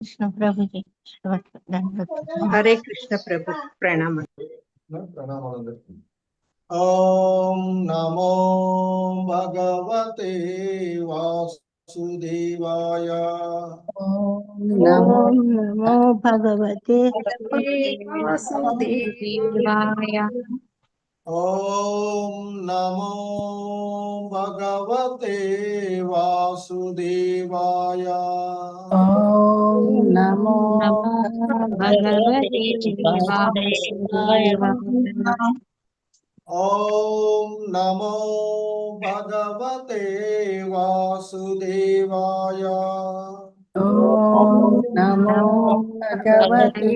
कृष्ण प्रभु जी हरे कृष्ण प्रभु प्रणाम ओम नमो भगवते वासुदेवाय। ओम नमो भगवते वासुदेवाय। ओम नमो भगवते वासुदेवाय। ओम नमो भगवते वासुदेवाय। ओम नमो भगवते वासुदेवाय। ओम नमो भगवते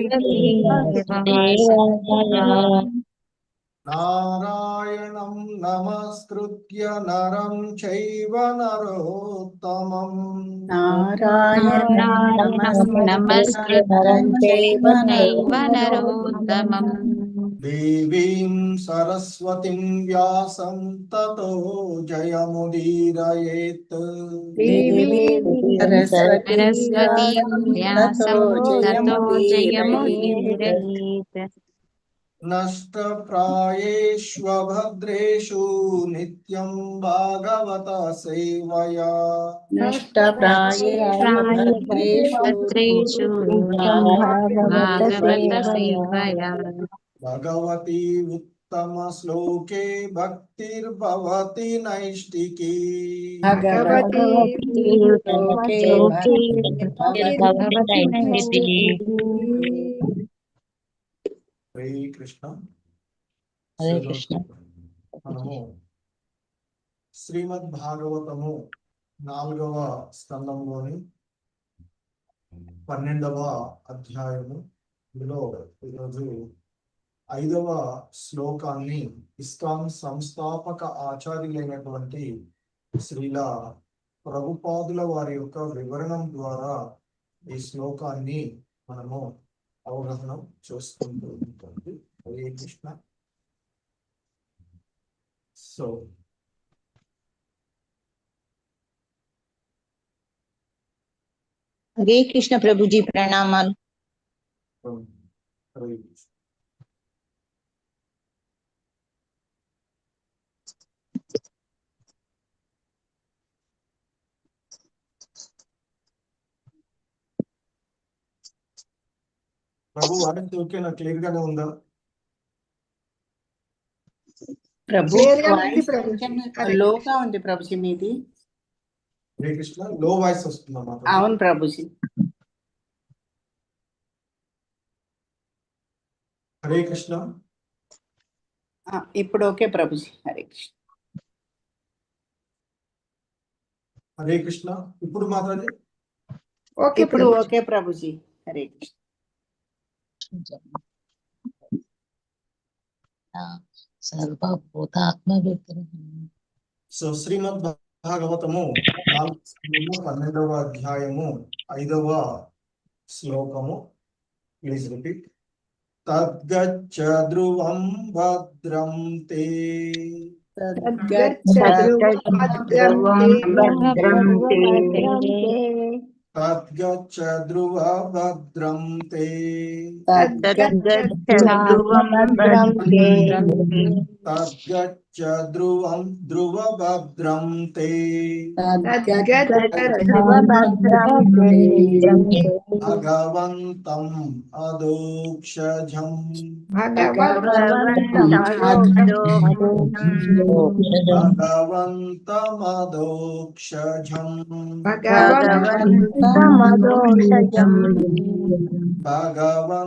वासुदेवाय। नारायणं नमस्कृत्य नरं चैव नरोत्तमम्। नारायणं नमस्कृत्य नरं चैव नरोत्तमम्। देवीं सरस्वतीं व्यासं ततो जयमुदीरयेत्। देवीं सरस्वतीं व्यासं ततो जयमुदीरयेत्। नष्टप्रायेष्वभद्रेषु नित्यं भागवत सेवया। नष्टप्रायेषु भद्रेषु भागवत सेवया। भगवती उत्तमश्लोके भक्तिर्भवति नैष्टिकी। भगवती लोके भक्तिर्भवति नैष्टिकी। हरे कृष्ण। हरे कृष्ण। మనము శ్రీమద్ భాగవతము 4వ స్కందంలోని 12వ అధ్యాయము ఇందులో ఈరోజు 5వ శ్లోకాన్ని ఇస్కాన్ సంస్థాపక ఆచార్యులైనటువంటి శ్రీల ప్రభుపాదుల వారి యొక్క వివరణం ద్వారా ఈ శ్లోకాన్ని మనము అవగాహన చేసుకుంటూ ఉంటుంది. హరే కృష్ణ. సో हरे कृष्ण प्रभु जी प्रणाम। हरे कृष्ण. ప్రభు వారికి ఓకేనా? క్లియర్ గానే ఉందా? ప్రభు లోగా ఉంది ప్రభుజీ మీది. హరే కృష్ణ. లో వాయిస్ వస్తుందమ్మా? అవును ప్రభుజీ. హరే కృష్ణ. ఇప్పుడు ఓకే ప్రభుజీ. హరే కృష్ణ. హరే కృష్ణ. ఇప్పుడు మాట్లాడి ఇప్పుడు ఓకే ప్రభుజీ. హరే కృష్ణ. సో శ్రీమద్ భాగవతము 12వ అధ్యాయము 5వ శ్లోకము. Please repeat. తద్గచ్చ ధ్రువం భద్రం తే. తద్గచ్చ ధ్రువ భద్రం తే. తద్గచ్చ ధ్రువం ధ్రువ భద్రం తే. భగవంతం అదోక్షజం. భగవంతమదోక్షజం. భగవంతమదోక్షజం.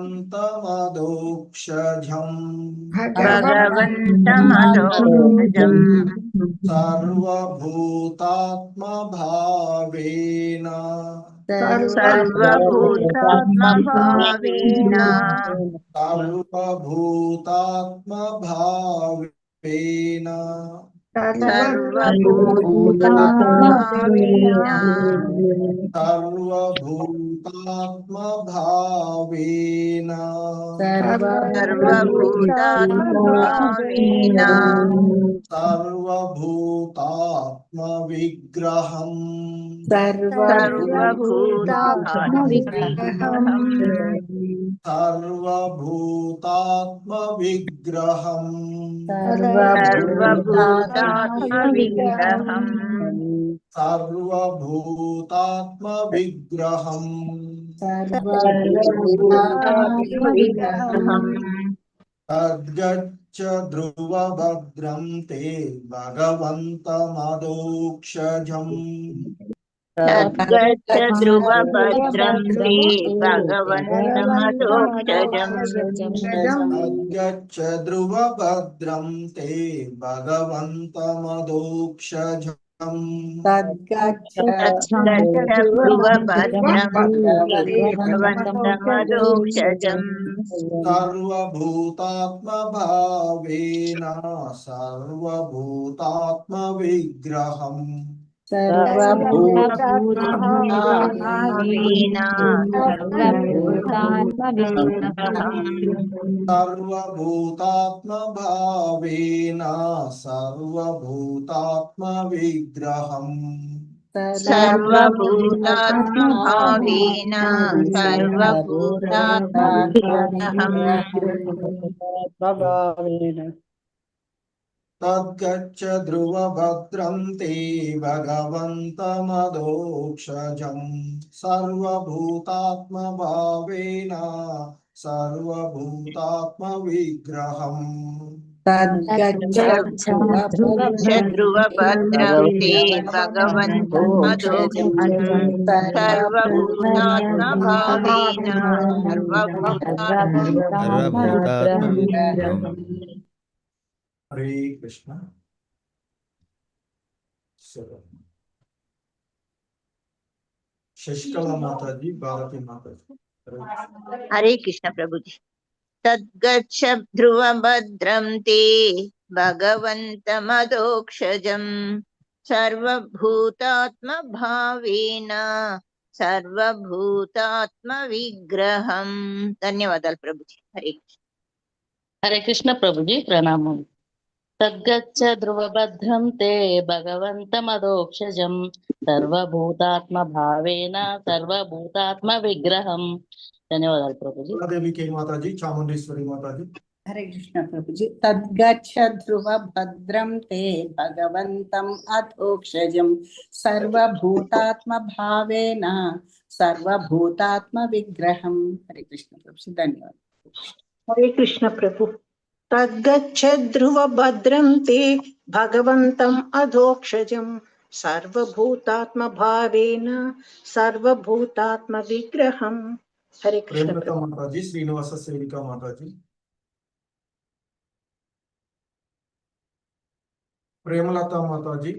సర్వభూతాత్మ భావేన. సర్వభూతాత్మ భావేన. సర్వభూతాత్మభావేన సర్వభూతాత్మభావేన సర్వభూతాత్మభావేన సర్వభూతాత్మవిగ్రహం సర్వభూతాత్మవిగ్రహం సర్వభూతాత్మవిగ్రహం సర్వభూతాత్మవిగ్రహం సర్వభూతాత్మవిగ్రహం సర్వభూతాత్మవిగ్రహం తద్గచ్చ ధ్రువభద్రం తే భగవంతమదోక్షజం తద్గచ్చ ధ్రువభద్రం తే భగవంతమదోక్షజం తద్గచ్చ ధ్రువభద్రం తే భగవంతమదోక్షజం తద్గచ్చ తద్గచ్చ ధ్రువభద్రం తే భగవంతమదోక్షజం సర్వభూతాత్మభావేన సర్వభూతాత్మవిగ్రహం సర్వభూతాత్మభావేన సర్వభూతాత్మవిగ్రహం సర్వభూతాత్మభావేన సర్వభూతాత్మవిగ్రహం సర్వభూతాత్మభావేన సర్వభూతాత్మవిగ్రహం తద్గచ్చ ధ్రువభద్రం తే భగవంతమదోక్షజం సర్వభూతాత్మభావేన సర్వభూతాత్మవిగ్రహం తద్గచ్చ ధ్రువభద్రం తే భగవంతమదోక్షజం సర్వభూతాత్మభావేన సర్వభూతాత్మవిగ్రహం. హరే కృష్ణ. శశికళ మాతాజీ, భారతి మాతాజీ. హరే కృష్ణ ప్రభుజీ. తద్గచ్చ ధ్రువభద్రం తే భగవంతమదోక్షజం సర్వభూతాత్మభావేన సర్వభూతాత్మవిగ్రహం. ధన్యవాదాలు ప్రభుజీ. హరే కృష్ణ. హరే కృష్ణ ప్రభుజీ, ప్రణామం. తద్గచ్చ ధ్రువభద్రం తే భగవంతమదోక్షజం సర్వభూతాత్మభావేన సర్వభూతాత్మవిగ్రహం. ధన్యవాదాలు ప్రభుజీ. దేవికి మాతాజీ, చాముండేశ్వరి మాతాజీ. హరే కృష్ణ ప్రభుజీ. తద్గచ్చ ధ్రువభద్రం తే భగవంతం అధోక్షజం సర్వభూతాత్మభావేన సర్వభూతాత్మవిగ్రహం. హరే కృష్ణ ప్రభుజీ, ధన్యవాదాలు. హరే కృష్ణ ప్రభు. తద్గచ్చ ధ్రువభద్రం తే భగవంతం అధోక్షజం సర్వభూతాత్మభావేన సర్వభూతాత్మవిగ్రహం. హరే కృష్ణ ప్రేమలత ప్రభు. మాతాజీ, శ్రీనివాస సేవిక మాతాజీ. ప్రేమలత మాతాజీ,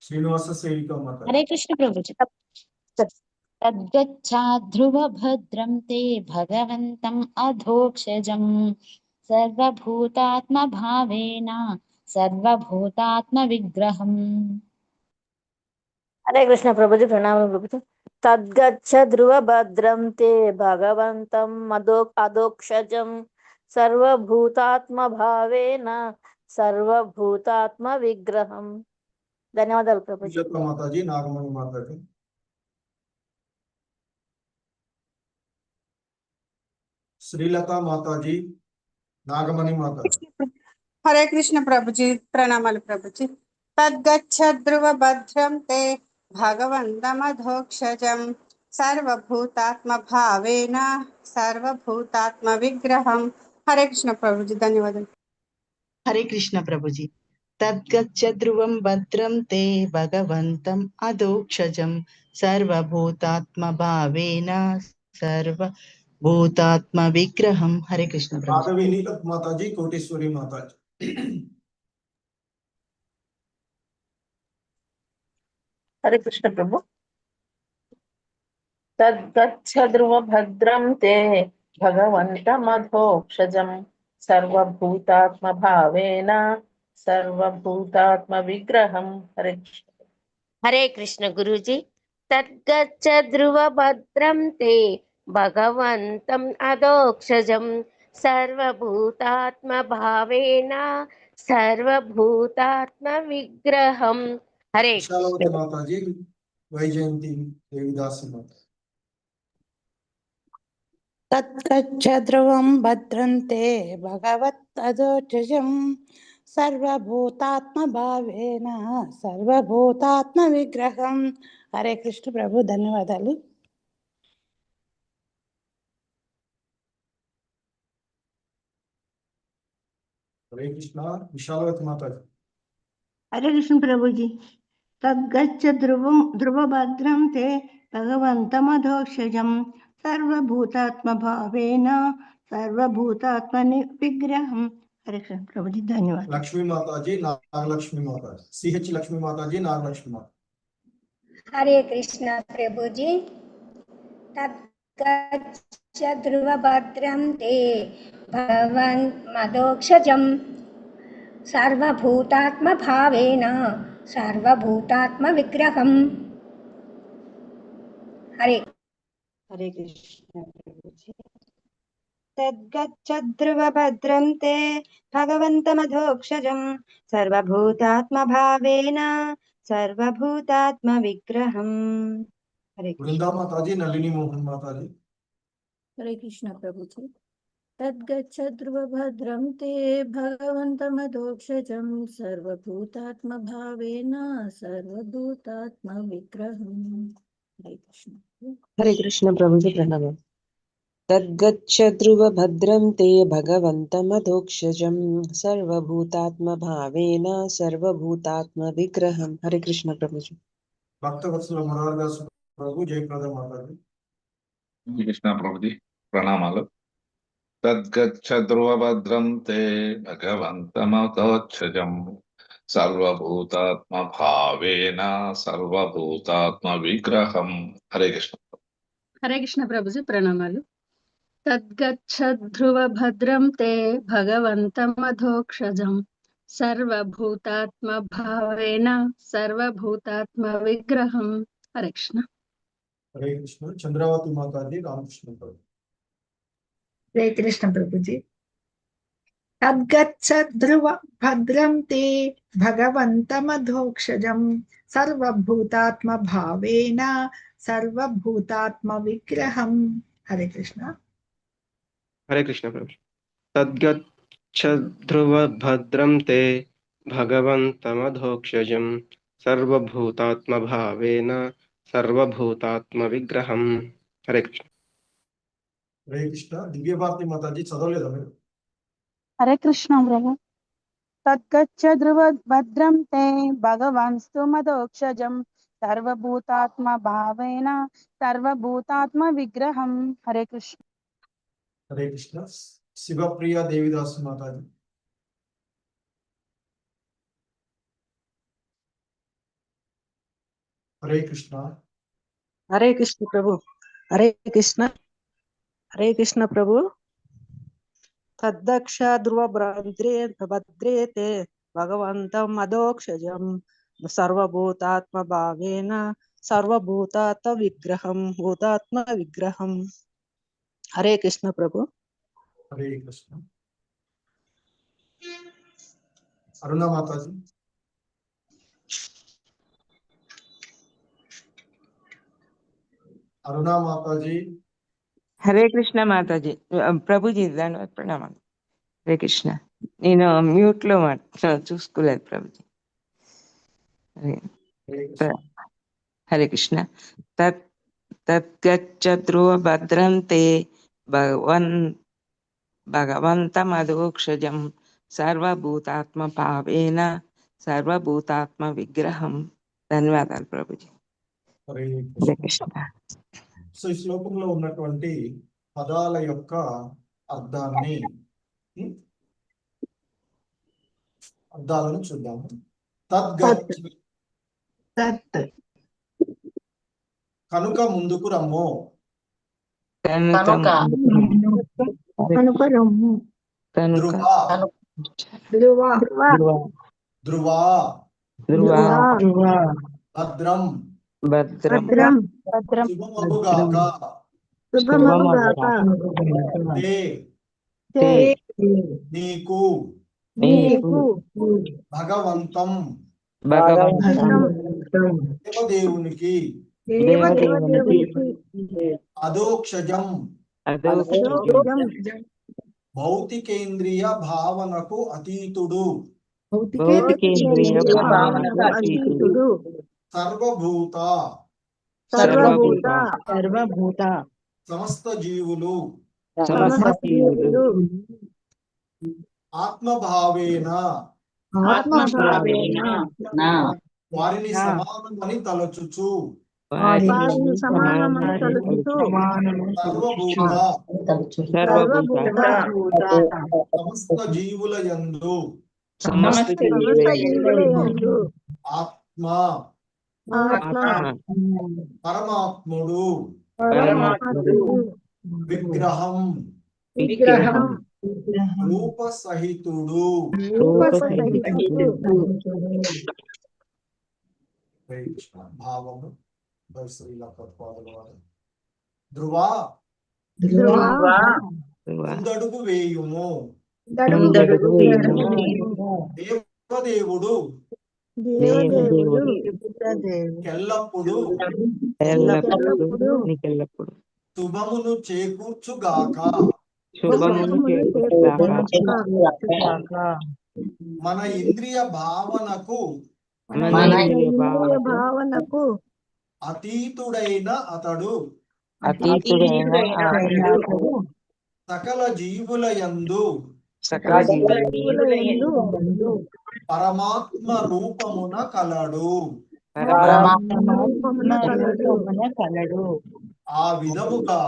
శ్రీనివాస సేవిక మాతాజీ. హరే కృష్ణ ప్రభుజీ. తద్గచ్చా ధ్రువభద్రం తే భగవంతం అధోక్షజం సర్వభూతాత్మభావేన సర్వభూతాత్మవిగ్రహం. హరే కృష్ణ ప్రభుజీ, ప్రణామం ప్రభుజీ. తద్గచ్చ ధ్రువభద్రం తే భగవంతం అధోక్షజం సర్వభూతాత్మభావేన సర్వభూతాత్మవిగ్రహం. ధన్యవాదాలు ప్రభుజీ. సుజాత మాతాజీ, నాగమణి మాతాజీ. శ్రీలత మాతాజీ, నాగమణి మాతాజీ. హరే కృష్ణ ప్రభుజీ, ప్రణామాలు ప్రభుజీ. తద్గచ్చ ధ్రువభద్రం తే భగవంతమధోక్షజం సర్వభూతాత్మభావేన సర్వభూతాత్మవిగ్రహం. హరే కృష్ణ ప్రభుజీ, ధన్యవాదాలు. హరే కృష్ణ ప్రభుజీ. తద్గచ్చ ధ్రువం భద్రం తే భగవంతం అధోక్షజం సర్వభూతాత్మభావేన సర్వభూతాత్మవిగ్రహం. హరే కృష్ణ ప్రభుజీ. మాధవి నీలత్ మాతాజీ, కోటేశ్వరి మాతాజీ. హరే కృష్ణ ప్రభు. తద్గచ్చ ధ్రువభద్రం తే భగవంతమధోక్షజం సర్వభూతాత్మభావేన సర్వభూతాత్మ విగ్రహం. హరే కృష్ణ. హరే కృష్ణ గురూజీ. తద్గచ్చ ధ్రువ భద్రం తే భగవంతం అదోక్షజం సర్వభూతాత్మ భావేన సర్వభూతాత్మ విగ్రహం. హరే విశాలవతి మాతాజీ, వైజయంతి దేవిదాసి మాత. తద్గచ్చ ధ్రువం భద్రంతే భగవత్తదోక్షజం సర్వభూతాత్మ భావేన సర్వభూతాత్మ విగ్రహం. హరే కృష్ణ ప్రభు, ధన్యవాదాలు. హరే కృష్ణ విశాలవతి మాతాజీ. హరే కృష్ణ ప్రభుజీ. తద్గచ్చ ధ్రువభద్రం తే భగవంతమధోక్షజం సర్వభూతాత్మ భావేన సర్వభూతాత్మ విగ్రహం. హరే కృష్ణ ప్రభుజీ, ధన్యవాదాలు. లక్ష్మీ మాతాజీ, నాగలక్ష్మి మాతాజీ. సిహెచ్ లక్ష్మీ మాతాజీ, నాగలక్ష్మి మాత. హరే కృష్ణ ప్రభుజీ. తద్గచ్చ ధ్రువభద్రం తే భగవన్మదోక్షజం సర్వభూతాత్మ భావేన సర్వభూతాత్మ విగ్రహం. హరే హరే కృష్ణ ప్రభుజీ. తద్గచ్చ ధ్రువభద్రం తే భగవంతమధోక్షజం సర్వభూతాత్మ భావేన సర్వభూతాత్మ విగ్రహం. హరే కృష్ణ. బృందా మాతాజీ, నళిని మోహన్ మాతాజీ. హరే కృష్ణ ప్రభుజీ. తద్గచ్చ ధ్రువభద్రం తే భగవంతమధోక్షజం సర్వభూతాత్మ భావేన సర్వభూతాత్మ విగ్రహం. హరే కృష్ణ. హరే కృష్ణ ప్రభుజీ, ప్రణామం. తద్గచ్చ ధ్రువభద్రం తే భగవంతమధోక్షజం సర్వభూతాత్మ భావేన సర్వభూతాత్మ విగ్రహం. హరే కృష్ణ ప్రభుజీ. భక్తవత్సల మురారిదాస్ ప్రభు, జయప్రద మాతాజీ. కృష్ణ ప్రభుజీ, ప్రణామాలు. తద్గచ్చ ధ్రువభద్రం తే భగవంతమధోక్షజం సర్వభూతాత్మ భావేన సర్వభూతాత్మ విగ్రహం. హరే కృష్ణ. హరే కృష్ణ ప్రభుజీ, ప్రణామాలు. తద్గచ్చ ధ్రువభద్రం తే భగవంతమధోక్షజం సర్వభూతాత్మ భావేన సర్వభూతాత్మ విగ్రహం. హరే కృష్ణ. హరే కృష్ణ చంద్రావతి మాతాజీ, రామకృష్ణ ప్రభు. హరే కృష్ణ ప్రభుజీ. తద్గచ్చ ధ్రువ భద్రం తే భగవంతమధోక్షజం సర్వభూతాత్మ భావేన సర్వభూతాత్మ విగ్రహం. హరే కృష్ణ. హరే కృష్ణ ప్రభు. తద్గచ్చ ధ్రువ భద్రం తే భగవంతమధోక్షజం సర్వభూతాత్మ భావేన సర్వభూతాత్మ విగ్రహం. హరే కృష్ణ. హరే కృష్ణ దివ్యభారతి మాతాజీ, చదవలేదా మీరు? హరే కృష్ణ ప్రభు. తద్గచ్చ ధ్రువ భద్రం తే భగవాన్స్తుమధోక్షజం సర్వభూతాత్మ భావేన సర్వభూతాత్మ విగ్రహం. హరే కృష్ణ. హరే కృష్ణ శివప్రియ దేవిదాస్ మాతాజీ. హరే కృష్ణ. హరే కృష్ణ ప్రభు. హరే కృష్ణ. హరే కృష్ణ ప్రభు. తద్దక్ష ధ్రువ భద్రే తే భగవంతం అధోక్షజం సర్వభూతాత్మ భావేన సర్వభూతాత్మ విగ్రహం. హరే కృష్ణ ప్రభు. హరే కృష్ణ. అరుణ మాతాజీ. అరుణ మాతాజీ. హరే కృష్ణ మాతాజీ. ప్రభుజీ ధన్యవాద ప్రణామాలు. హరే కృష్ణ. నేను మ్యూట్ లో చూసుకోలేదు ప్రభుజీ. హరే కృష్ణ. తద్గచ్చ ధ్రువ భద్రం తే భగవంతమధోక్షజం సర్వభూతాత్మ భావేన సర్వభూతాత్మ విగ్రహం. ధన్యవాదాలు ప్రభుజీ. హరే హరే కృష్ణ. సో ఈ శ్లోకంలో ఉన్నటువంటి పదాల యొక్క అర్థాలను చూద్దాము. కనుక ముందుకు రమ్ము. ధ్రువా ధ్రువా భద్రం భద్రం శుభమగుగాక శుభమగుగాక తే నీకు భగవంతం దేవదేవునికి అదోక్షజం భౌతికేంద్రియ భావనకు అతీతుడు సర్వభూత సమస్త జీవులు ఆత్మభావేన వారిని సమానమని తలచుచు సర్వభూత సమస్త జీవుల యందు ఆత్మ పరమాత్ముడు విగ్రహం రూపసహితుడు భావము ధ్రువా ముందడుగు వేయుము దేవదేవుడు ఎల్లప్పుడు శుభమును చేకూర్చుగాక మన ఇంద్రియ భావనకు అతీతుడైన అతడు సకల జీవుల యందు పరమాత్మ రూపమున కలడు ఆ విధముగా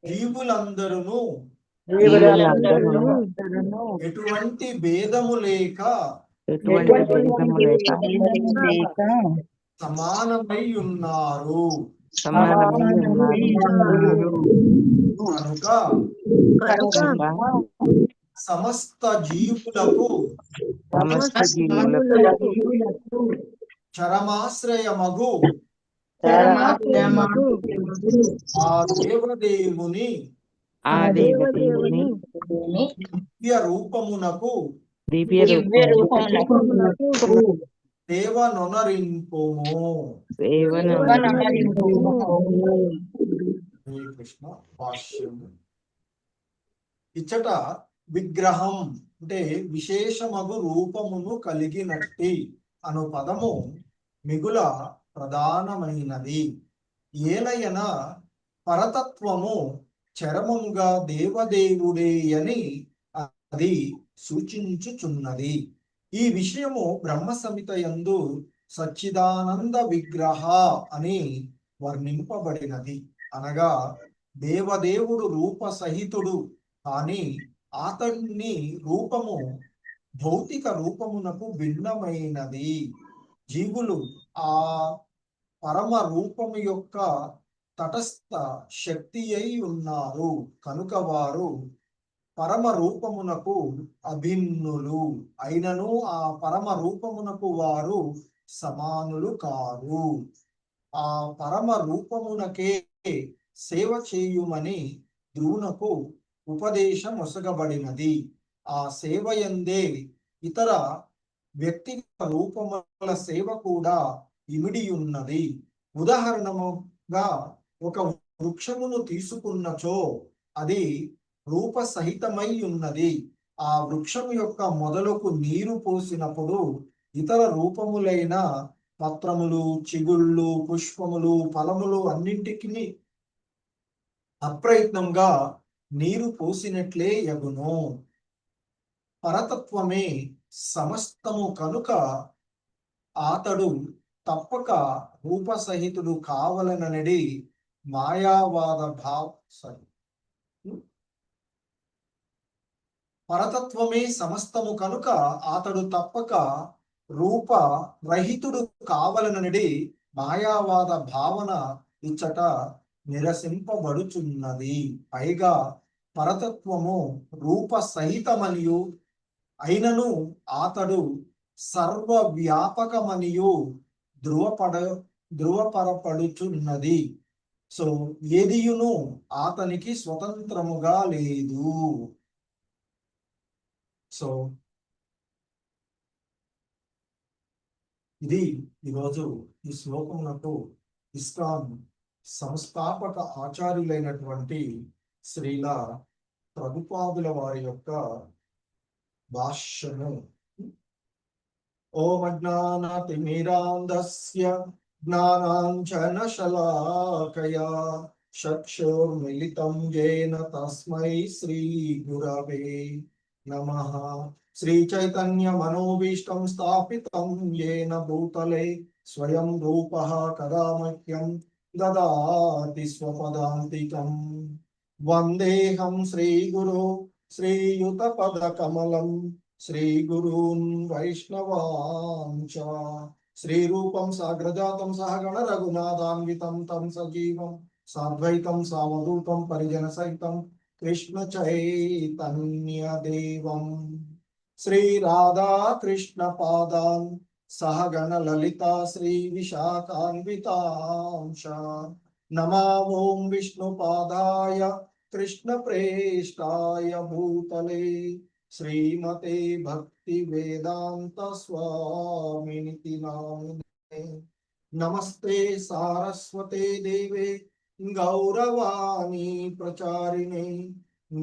జీవులందరూ ఎటువంటి భేదము లేక సమానమై ఉన్నారు కనుక సమస్త జీవులకు చరమాశ్రయమగు ఆ దేవదేవుని దివ్య రూపమునకు దేవనొనరింపుము. కృష్ణ భాష్యం. ఇచ్చట విగ్రహం అంటే విశేషమగు రూపమును కలిగినట్టి అను పదము మిగుల ప్రధానమైనది. ఏలయన పరతత్వము చరమంగా దేవదేవుడే అని అది సూచించుచున్నది. ఈ విషయము బ్రహ్మ సంహిత యందు సచ్చిదానంద విగ్రహ అని వర్ణింపబడినది. అనగా దేవదేవుడు రూప సహితుడు, కానీ అతని రూపము భౌతిక రూపమునకు భిన్నమైనది. జీవులు ఆ పరమ రూపము యొక్క తటస్థ శక్తి అయి ఉన్నారు కనుక వారు పరమ రూపమునకు అభిన్నులు అయినను ఆ పరమ రూపమునకు వారు సమానులు కారు. ఆ పరమ రూపమునకే సేవ చేయుమని ధ్రువునకు ఉపదేశం ఒసగబడినది. ఆ సేవయందే ఇతర వ్యక్తిగత రూపముల సేవ కూడా ఇమిడి ఉన్నది. ఉదాహరణముగా ఒక వృక్షమును తీసుకున్నచో అది రూప సహితమై ఉన్నది. ఆ వృక్షము యొక్క మొదలకు నీరు పోసినప్పుడు ఇతర రూపములైన పత్రములు, చిగుళ్ళు, పుష్పములు, ఫలములు అన్నింటికి అప్రయత్నంగా నీరు పోసినట్లే యగును. పరతత్వమే సమస్తము కనుక అతడు తప్పక రూపసహితుడు కావలనడి మాయావాద పరతత్వమే సమస్తము కనుక అతడు తప్పక రూప రహితుడు కావలనడి మాయావాద భావన ఇచ్చట నిరసింపబడుచున్నది. పైగా పరతత్వము రూప సహితమనియు అయినను అతడు సర్వవ్యాపకమనియు ధృవపరపడుచున్నది. సో ఏదియును అతనికి స్వతంత్రముగా లేదు. సో ఇది ఈరోజు ఈ శ్లోకమునకు ఇస్కాన్ సంస్థాపక ఆచార్యులైనటువంటి శ్రీల ప్రభుపాదుల వారి యొక్క భాష్యము. ఓం అజ్ఞానతిమిరాంధస్య జ్ఞానాంజనశలాకయా చక్షుర్మిలితం యేన తస్మై శ్రీ గురవే నమః. శ్రీ చైతన్య మనోభీష్టం స్థాపితం యేన భూతలే స్వయం రూపః కదా మహ్యం దదాతి స్వపదాంతికం. వందేహం శ్రీగురు శ్రీయుతపదకమలం శ్రీగురూన్ వైష్ణవాంచ. శ్రీరూపం సాగ్రజాతం సహగణ రఘునాథాన్వితం తం సజీవం సాద్వైతం సావధూతం పరిజన సహితం కృష్ణ చైతన్య దేవం. శ్రీ రాధా కృష్ణ పాదాన్ సహగణ లలిత శ్రీ విశాఖాన్వితాంశ. నమో ఓం విష్ణుపాదాయ కృష్ణ ప్రేష్టాయ భూతలే శ్రీమతే భక్తి వేదాంత స్వామినితి నామినే. నమస్తే సారస్వతే దేవే గౌరవాణి ప్రచారిణే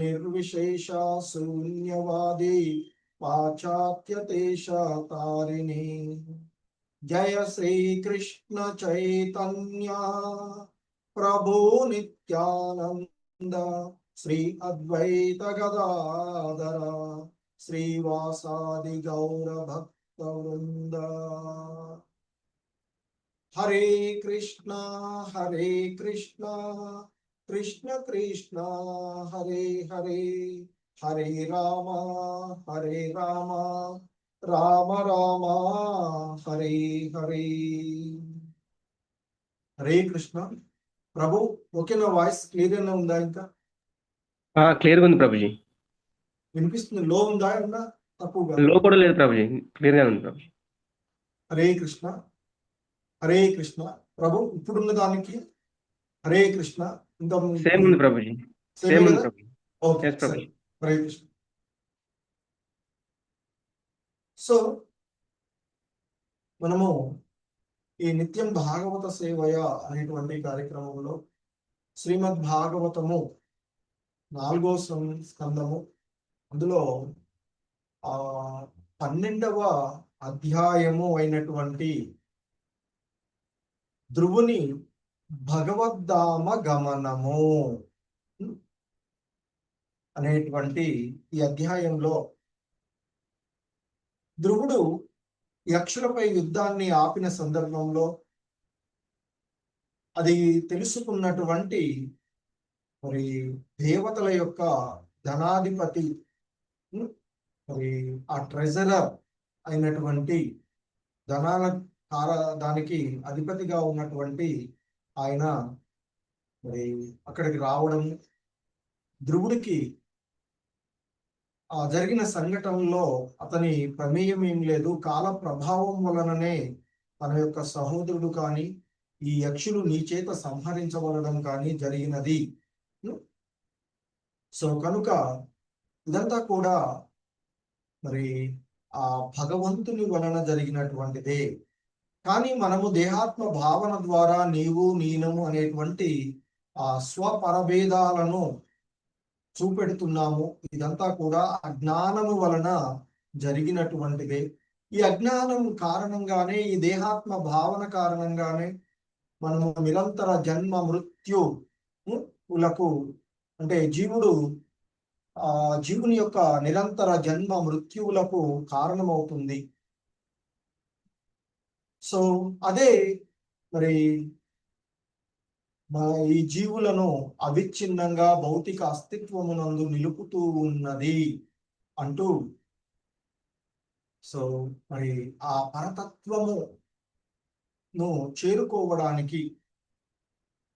నిర్విశేష శూన్యవాది పాశ్చాత్యదేశతారిణే. జయ శ్రీ కృష్ణ చైతన్య ప్రభు నిత్యానంద శ్రీ అద్వైత గదాధర శ్రీవాసాది గౌర భక్త వృంద. హరే కృష్ణ కృష్ణ కృష్ణ హరే హరే, హరే రామ రామ రామ హరే హరే. హరే కృష్ణ. ప్రభు ఓకే, నా వాయిస్ క్లియర్ ఉందా? ఇంకా క్లియర్గా ఉంది ప్రభుజీ. వినిపిస్తుంది? లో ఉందా? ఉందా తక్కువగా? లో కూడా లేదు ప్రభుజీ, క్లియర్గా ఉంది ప్రభుజీ. హరే కృష్ణ కృష్ణ. ప్రభు ఇప్పుడున్న దానికి హరే కృష్ణ ఇంత సేమ్ ఉంది ప్రభుజీ, సేమ్ ఉంది ప్రభుజీ. ఓకే ప్రభుజీ. హరే కృష్ణ. సో మనము ఈ నిత్యం భాగవత సేవయ అనేటువంటి కార్యక్రమంలో శ్రీమద్ భాగవతము 4వ స్కందము, అందులో 12వ అధ్యాయము అయినటువంటి ధ్రువుని భగవద్ధామ గమనము అనేటువంటి ఈ అధ్యాయంలో ధ్రువుడు యక్షులపై యుద్ధాన్ని ఆపిన సందర్భంలో అది తెలుసుకున్నటువంటి మరి దేవతల యొక్క ధనాధిపతి, మరి ఆ ట్రెజరర్ అయినటువంటి దానికి అధిపతిగా ఉన్నటువంటి ఆయన మరి అక్కడికి రావడం, ధ్రువుడికి జరిగిన సంఘటనలో అతని ప్రమేయం ఏం లేదు, కాల ప్రభావం వలననే తన యొక్క సహోదరుడు కానీ ఈ యక్షులు నీ చేత సంహరించబడడం కానీ జరిగినది. సో కనుక ఇదంతా కూడా మరి ఆ భగవంతుని వలన జరిగినటువంటిదే. కానీ మనము దేహాత్మ భావన ద్వారా నీవు నేనము అనేటువంటి ఆ స్వపరభేదాలను చూపెడుతున్నాము. ఇదంతా కూడా అజ్ఞానము వలన జరిగినటువంటిదే. ఈ అజ్ఞానం కారణంగానే, ఈ దేహాత్మ భావన కారణంగానే మనము నిరంతర జన్మ మృత్యులకు, అంటే జీవుని యొక్క నిరంతర జన్మ మృత్యువులకు కారణమవుతుంది. సో అదే మరి ఈ జీవులను అవిచ్ఛిన్నంగా భౌతిక అస్తిత్వమునందు నిలుపుతూ ఉన్నది అంటూ, సో మరి ఆ పరతత్వమును చేరుకోవడానికి,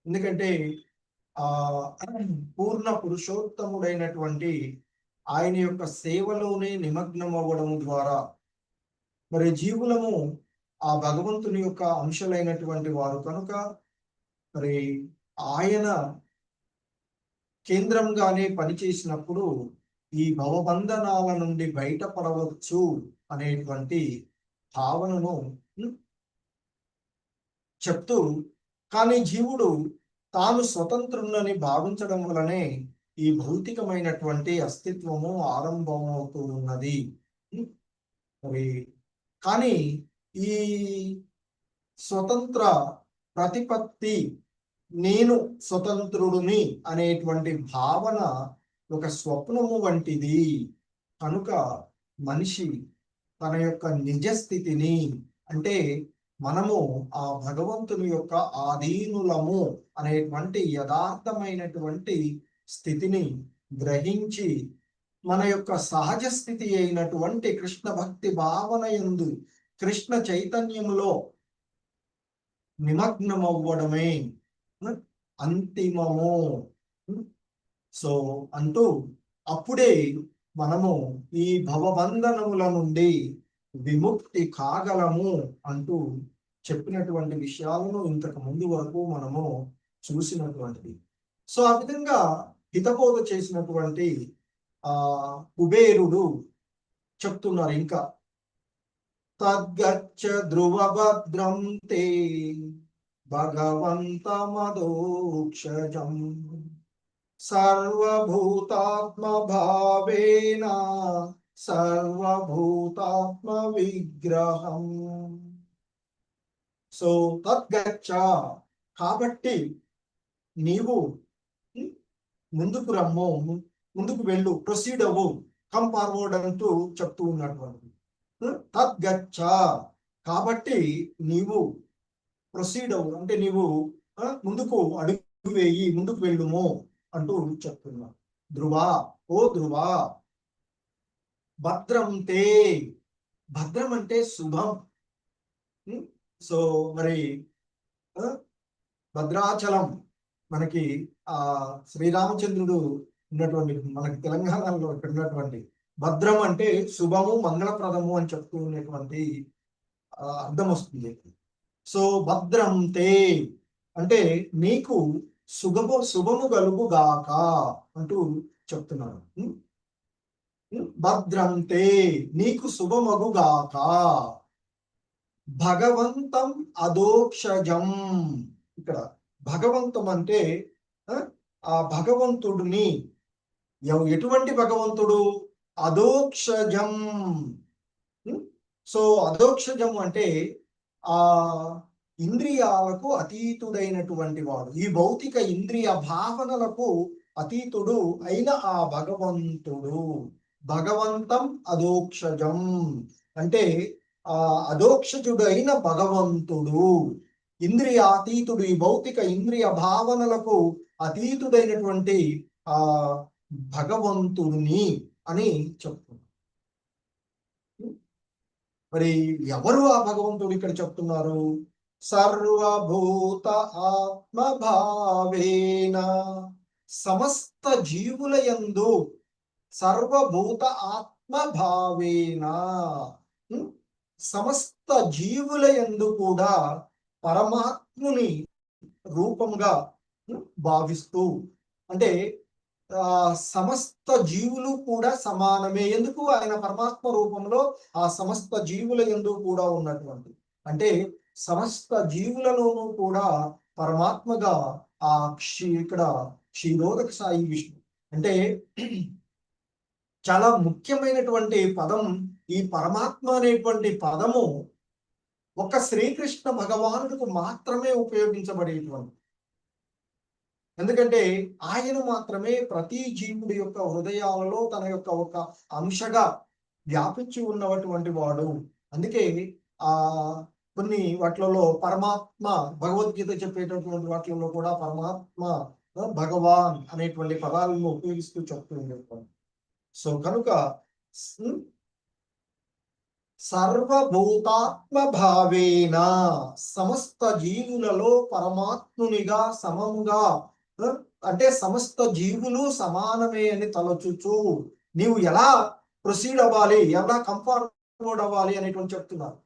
ఎందుకంటే పూర్ణ పురుషోత్తముడైనటువంటి ఆయన యొక్క సేవలోనే నిమగ్నం అవ్వడం ద్వారా మరి జీవులము ఆ భగవంతుని యొక్క అంశాలైనటువంటి వారు కనుక మరి ఆయన కేంద్రంగానే పనిచేసినప్పుడు ఈ భవబంధనాల నుండి బయటపడవచ్చు అనేటువంటి భావనను చెప్తూ, కానీ జీవుడు తాను స్వతంత్రులని భావించడం వలనే ఈ భౌతికమైనటువంటి అస్తిత్వము ఆరంభమవుతూ ఉన్నది. మరి కానీ ఈ స్వతంత్ర ప్రతిపత్తి, నేను స్వతంత్రుడిని అనేటువంటి భావన ఒక స్వప్నము వంటిది కనుక మనిషి తన యొక్క నిజ స్థితిని, అంటే మనము ఆ భగవంతుని యొక్క ఆధీనులము అనేటువంటి యథార్థమైనటువంటి స్థితిని గ్రహించి మన యొక్క సహజ స్థితి అయినటువంటి కృష్ణ భక్తి భావన యందు కృష్ణ చైతన్యములో నిమగ్నమవ్వడమే అంతిమము. సో అంటూ అప్పుడే మనము ఈ భవబంధనముల నుండి విముక్తి కాగలము అంటూ చెప్పినటువంటి విషయాలను ఇంతకు ముందు వరకు మనము చూసినటువంటిది. సో ఆ విధంగా హితబోధ చేసినటువంటి కుబేరుడు చెప్తున్నారు ఇంకా, తద్గచ్చ ధ్రువభద్రం తే భగవంతమదోక్షజం సర్వభూతాత్మ భావేన సర్వభూతాత్మ విగ్రహం. సో తద్గచ్చ, కాబట్టి నీవు ముందుకు రమ్ము, ముందుకు వెళ్ళు, ప్రొసీడ్ అవ్వు, కమ్ ఫార్వర్డ్ అంటూ చెప్తూ ఉన్నటువంటి తద్గచ్చ, కాబట్టి నీవు ప్రొసీడ్ అవ్వు, అంటే నీవు ముందుకు అడుగు వేయి, ముందుకు వెళ్ళుము అంటూ చెప్తున్నా. ధ్రువ, ఓ ధ్రువ, భద్రం తే, భద్రం అంటే శుభం. సో మరి భద్రాచలం మనకి శ్రీరామచంద్రుడు ఉన్నటువంటి, మనకి తెలంగాణలో ఉన్నటువంటి భద్రం అంటే శుభము మంగళప్రదము అని చెప్తూ ఉన్నటువంటి అర్థం వస్తుంది. సో భద్రం తే అంటే నీకు శుభము కలుగుగాక అంటూ చెప్తున్నాడు. భద్రం తే, నీకు శుభమగుగాక. భగవంతం అదోక్షజం, ఇక్కడ భగవంతం అంటే ఆ భగవంతుడిని, ఎటువంటి భగవంతుడు? అదోక్షజం. సో అదోక్షజం అంటే ఆ ఇంద్రియాలకు అతీతుడైనటువంటి వాడు, ఈ భౌతిక ఇంద్రియ భావనలకు అతీతుడు అయిన ఆ భగవంతుడు. భగవంతం అదోక్షజం అంటే ఆ అదోక్షజుడు అయిన భగవంతుడు, ఇంద్రియాతీతుడు, ఈ భౌతిక ఇంద్రియ భావనలకు అతీతుడైనటువంటి ఆ భగవంతుడిని అని చెప్తున్నారు. మరి ఎవరు ఆ భగవంతుడు ఇక్కడ చెప్తున్నారు? సర్వభూత ఆత్మభావేన, సమస్త జీవుల యందు, సర్వభూత ఆత్మభావేన, సమస్త జీవుల యందు కూడా పరమాత్ముని రూపంగా భావిస్తూ, అంటే సమస్త జీవులు కూడా సమానమే. ఎందుకు? ఆయన పరమాత్మ రూపంలో ఆ సమస్త జీవుల యందు కూడా ఉన్నటువంటి, అంటే సమస్త జీవులలోనూ కూడా పరమాత్మగా ఆ ఇక్కడ క్షీరోదక సాయి విష్ణు అంటే చాలా ముఖ్యమైనటువంటి పదం. ఈ పరమాత్మ అనేటువంటి పదము ఒక శ్రీకృష్ణ భగవానుడికి మాత్రమే ఉపయోగించబడేటువంటి, ఎందుకంటే ఆయన మాత్రమే ప్రతి జీవుడి యొక్క హృదయాలలో తన యొక్క ఒక అంశగా వ్యాపించి ఉన్నటువంటి వాడు. అందుకే కొన్ని వాటిలలో పరమాత్మ, భగవద్గీత చెప్పేటటువంటి వాటిలలో కూడా పరమాత్మ, భగవాన్ అనేటువంటి పదాలను ఉపయోగిస్తూ చెప్తూ ఉండేటువంటి. సో కనుక సర్వభూతాత్మ భావేన, సమస్త జీవులలో పరమాత్మునిగా సమముగా, అంటే సమస్త జీవులు సమానమే అని తలచుచు, నీవు ఎలా ప్రొసీడ్ అవ్వాలి, ఎలా కంఫర్ట్ అవ్వాలి అనేటువంటి చెప్తున్నారు.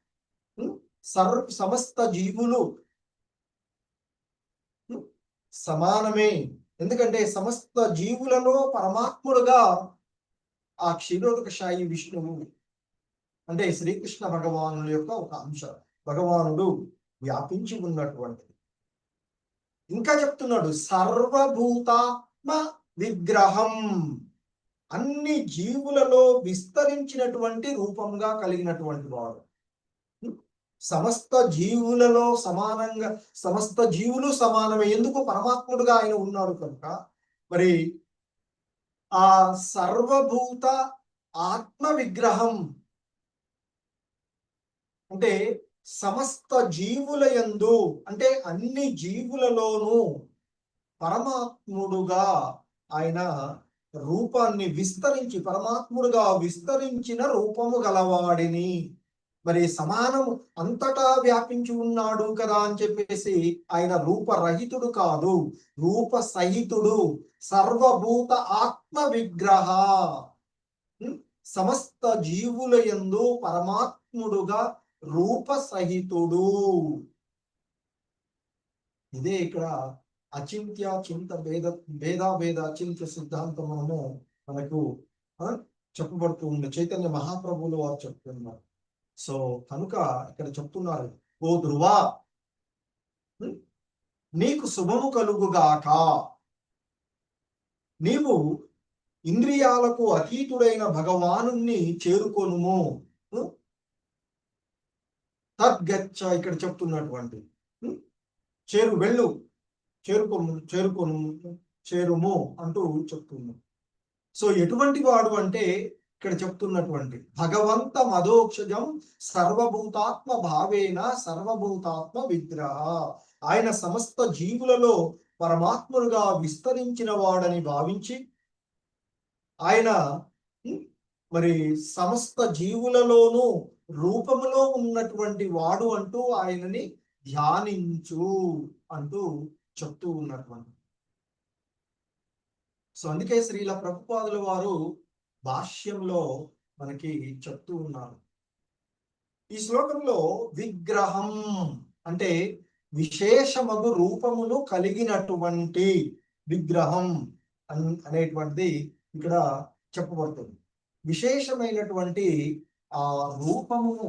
సమస్త జీవులు సమానమే, ఎందుకంటే సమస్త జీవులలో పరమాత్ముడుగా ఆ క్షీరోదకశాయి విష్ణువు అంటే శ్రీకృష్ణ భగవానుడి యొక్క ఒక అంశ, భగవానుడు వ్యాపించి ఉన్నటువంటిది. ఇంకా చెప్తున్నాడు సర్వభూతాత్మ విగ్రహం, అన్ని జీవులలో విస్తరించినటువంటి రూపంగా కలిగినటువంటి వాడు. సమస్త జీవులలో సమానంగా, సమస్త జీవులు సమానమే, ఎందుకు పరమాత్ముడుగా ఆయన ఉన్నాడు కనుక. మరి ఆ సర్వభూత ఆత్మ విగ్రహం అంటే సమస్త జీవుల యందు, అంటే అన్ని జీవులలోనూ పరమాత్ముడుగా ఆయన రూపాన్ని విస్తరించి, పరమాత్ముడుగా విస్తరించిన రూపము గలవాడిని. మరి సమానము అంతటా వ్యాపించి ఉన్నాడు కదా అని చెప్పేసి ఆయన రూపరహితుడు కాదు, రూప సహితుడు. సర్వభూత ఆత్మ విగ్రహ, సమస్త జీవుల యందు పరమాత్ముడుగా రూప సహితుడు. ఇదే ఇక్కడ అచింత్య చింత భేదాభేద అచింత్య సిద్ధాంతము మనకు చెప్పబడుతూ ఉంది. చైతన్య మహాప్రభువులు వారు చెప్తున్నారు. సో కనుక ఇక్కడ చెప్తున్నారు, ఓ ధ్రువ నీకు శుభము కలుగుగాక, నీవు ఇంద్రియాలకు అతీతుడైన భగవానుణ్ణి చేరుకొనుము. తద్గచ్చ ఇక్కడ చెప్తున్నటువంటి వెళ్ళు, చేరుము అంటూ చెప్తున్నాం. సో ఎటువంటి వాడు అంటే ఇక్కడ చెప్తున్నటువంటి భగవంత మదోక్షజం సర్వభూతాత్మ భావేన సర్వభూతాత్మ విగ్రహ, ఆయన సమస్త జీవులలో పరమాత్ముడుగా విస్తరించిన వాడని భావించి ఆయన మరి సమస్త జీవులలోనూ రూపములో ఉన్నటువంటి వాడు అంటూ ఆయనని ధ్యానించు అంటూ చెప్తూ ఉన్నటువంటి. సో అందుకే శ్రీల ప్రభుపాదుల వారు భాష్యంలో మనకి చెప్తూ ఉన్నారు. ఈ శ్లోకంలో విగ్రహం అంటే విశేషమగు రూపమును కలిగినటువంటి విగ్రహం అనేటువంటిది ఇక్కడ చెప్పబడుతుంది. విశేషమైనటువంటి ఆ రూపమును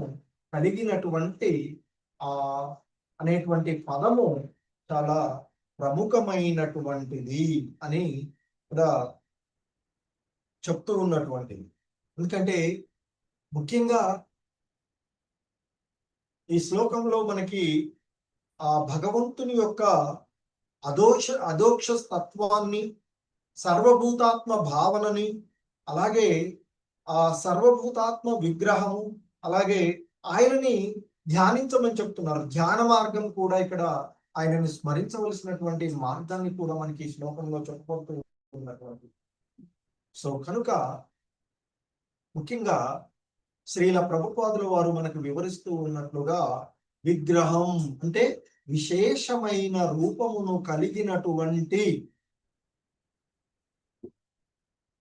కలిగినటువంటి అనేటువంటి పదము చాలా ప్రముఖమైనటువంటిది అని ఇక్కడ చెప్తూ ఉన్నటువంటిది. ఎందుకంటే ముఖ్యంగా ఈ శ్లోకంలో మనకి ఆ భగవంతుని యొక్క అదోక్ష తత్వాన్ని, సర్వభూతాత్మ భావనని, అలాగే ఆ సర్వభూతాత్మ విగ్రహము, అలాగే ఆయనని ధ్యానించమని చెప్తున్నారు. ధ్యాన మార్గం కూడా ఇక్కడ ఆయనని స్మరించవలసినటువంటి మార్గాన్ని కూడా మనకి ఈ శ్లోకంలో చెప్పబడుతూ ఉన్నటువంటి. సో కనుక ముఖ్యంగా శ్రీల ప్రభుపాదుల వారు మనకు వివరిస్తూ ఉన్నట్లుగా విగ్రహం అంటే విశేషమైన రూపమును కలిగినటువంటి,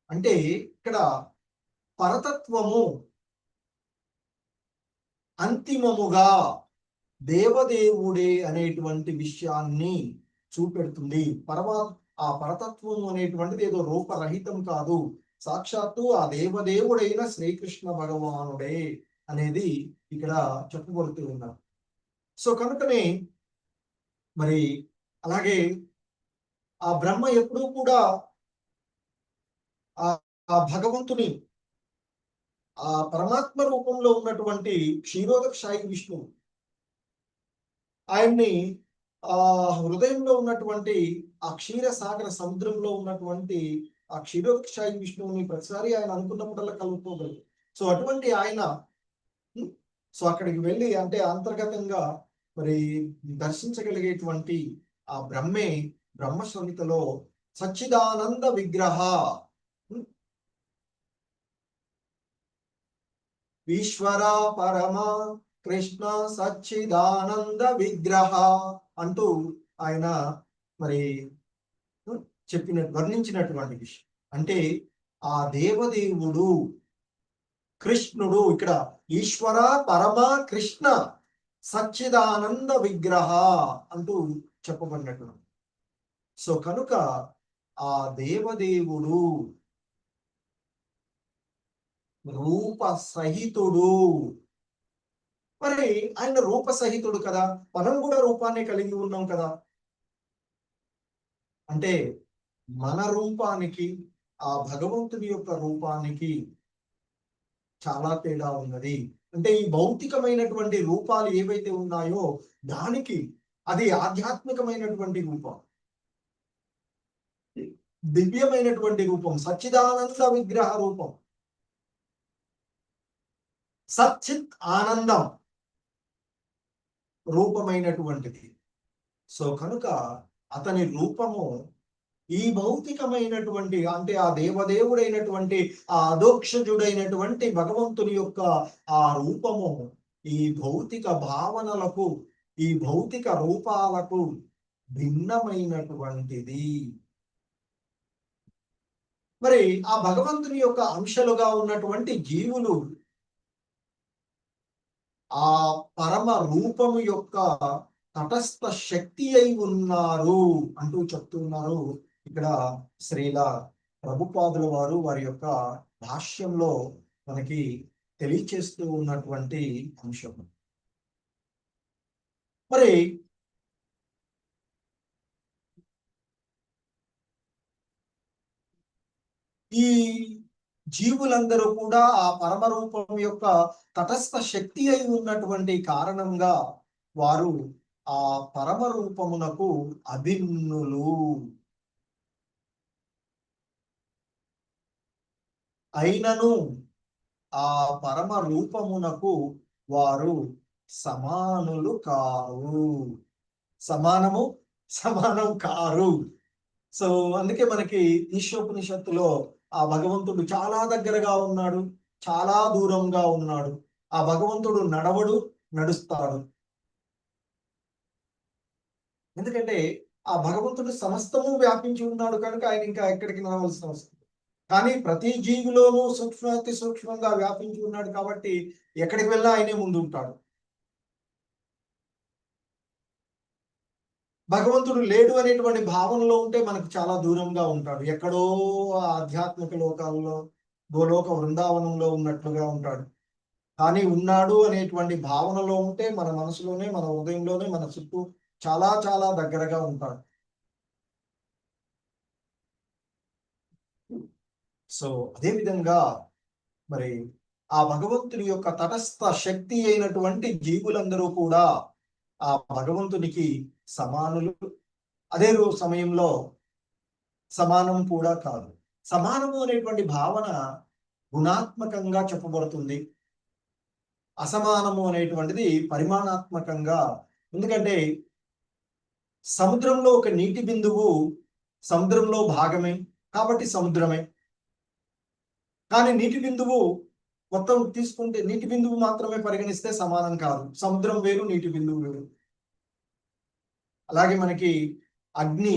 అంటే ఇక్కడ పరతత్వము అంతిమముగా దేవదేవుడే అనేటువంటి విషయాన్ని చూపెడుతుంది. ఆ పరతత్వం అనేటువంటిది ఏదో రూపరహితం కాదు, సాక్షాత్తు ఆ దేవదేవుడైన శ్రీకృష్ణ భగవానుడే అనేది ఇక్కడ చెప్పబడుతూ ఉన్నారు. సో కనుకనే మరి అలాగే ఆ బ్రహ్మ ఎప్పుడూ కూడా ఆ భగవంతుని ఆ పరమాత్మ రూపంలో ఉన్నటువంటి క్షీరోదకశాయి విష్ణువు ఆయన్ని ఆ హృదయంలో ఉన్నటువంటి ఆ క్షీర సాగర సముద్రంలో ఉన్నటువంటి ఆ క్షీరోదకశాయి విష్ణువుని ప్రతిసారి ఆయన అనుకున్నప్పుడల్లా కలుపుకోగలరు. సో అటువంటి ఆయన సో అక్కడికి వెళ్ళి అంటే అంతర్గతంగా మరి దర్శించగలిగేటువంటి ఆ బ్రహ్మే బ్రహ్మ సంహితలో సచ్చిదానంద విగ్రహ, ఈశ్వర పరమ కృష్ణ సచ్చిదానంద విగ్రహ అంటూ ఆయన మరి వర్ణించినటువంటి విషయం. అంటే ఆ దేవదేవుడు కృష్ణుడు, ఇక్కడ ఈశ్వర పరమ కృష్ణ సచ్చిదానంద విగ్రహ అంటూ చెప్పబడినట్టు. సో కనుక ఆ దేవదేవుడు రూప సహితుడు. మరి ఆయన రూప సహితుడు కదా, మనం కూడా రూపాన్ని కలిగి ఉన్నాం కదా. అంటే మన రూపానికి ఆ భగవంతుని యొక్క రూపానికి చాలా తేడా ఉన్నది. అంటే ఈ భౌతికమైనటువంటి రూపాలు ఏవైతే ఉన్నాయో దానికి అది ఆధ్యాత్మికమైనటువంటి రూపం, దివ్యమైనటువంటి రూపం, సచ్చిదానంద విగ్రహ రూపం, సచ్చిత్ ఆనందం రూపమైనటువంటిది. సో కనుక అతని రూపము ఈ భౌతికమైనటువంటి, అంటే ఆ దేవదేవుడైనటువంటి ఆ అధోక్షజుడైనటువంటి భగవంతుని యొక్క ఆ రూపము ఈ భౌతిక భావనలకు, ఈ భౌతిక రూపాలకు భిన్నమైనటువంటిది. మరి ఆ భగవంతుని యొక్క అంశాలుగా ఉన్నటువంటి జీవులు ఆ పరమ రూపము యొక్క తటస్థ శక్తి అయి ఉన్నారు అంటూ చెప్తున్నారు ఇక్కడ శ్రీల ప్రభుపాదుల వారు వారి యొక్క భాష్యంలో మనకి తెలియచేస్తూ ఉన్నటువంటి అంశం. మరి ఈ జీవులందరూ కూడా ఆ పరమరూపం యొక్క తటస్థ శక్తి అయి ఉన్నటువంటి కారణంగా వారు ఆ పరమరూపమునకు అభిన్నులు. అయినను ఆ పరమ రూపమునకు వారు సమానులు కారు. సమానం కారు. సో అందుకే మనకి ఈశోపనిషత్తులో ఆ భగవంతుడు చాలా దగ్గరగా ఉన్నాడు, చాలా దూరంగా ఉన్నాడు. ఆ భగవంతుడు నడవడు, నడుస్తాడు. ఎందుకంటే ఆ భగవంతుడు సమస్తము వ్యాపించి ఉన్నాడు కనుక ఆయన ఇంకా ఎక్కడికి నడవలసిన అవసరం. కానీ ప్రతి జీవిలోనూ సూక్ష్మాతి సూక్ష్మంగా వ్యాపించి ఉన్నాడు కాబట్టి ఎక్కడికి వెళ్ళా ఆయనే ముందు ఉంటాడు. భగవంతుడు లేడు అనేటువంటి భావనలో ఉంటే మనకు చాలా దూరంగా ఉంటాడు. ఎక్కడో ఆధ్యాత్మిక లోకాల్లో గోలోక వృందావనంలో ఉన్నట్లుగా ఉంటాడు. కానీ ఉన్నాడు అనేటువంటి భావనలో ఉంటే మన మనసులోనే, మన హృదయంలోనే, మన చుట్టూ చాలా చాలా దగ్గరగా ఉంటాడు. సో అదే విధంగా మరి ఆ భగవంతుని యొక్క తటస్థ శక్తి అయినటువంటి జీవులందరూ కూడా ఆ భగవంతునికి సమానులు. అదే సమయంలో సమానం కూడా కాదు. సమానము అనేటువంటి భావన గుణాత్మకంగా చెప్పబడుతుంది. అసమానము అనేటువంటిది పరిమాణాత్మకంగా. ఎందుకంటే సముద్రంలో ఒక నీటి బిందువు సముద్రంలో భాగమే కాబట్టి సముద్రమే. కానీ నీటి బిందువు మొత్తం తీసుకుంటే నీటి బిందువు మాత్రమే పరిగణిస్తే సమానం కాదు. సముద్రం వేరు, నీటి బిందువు వేరు. అలాగే మనకి అగ్ని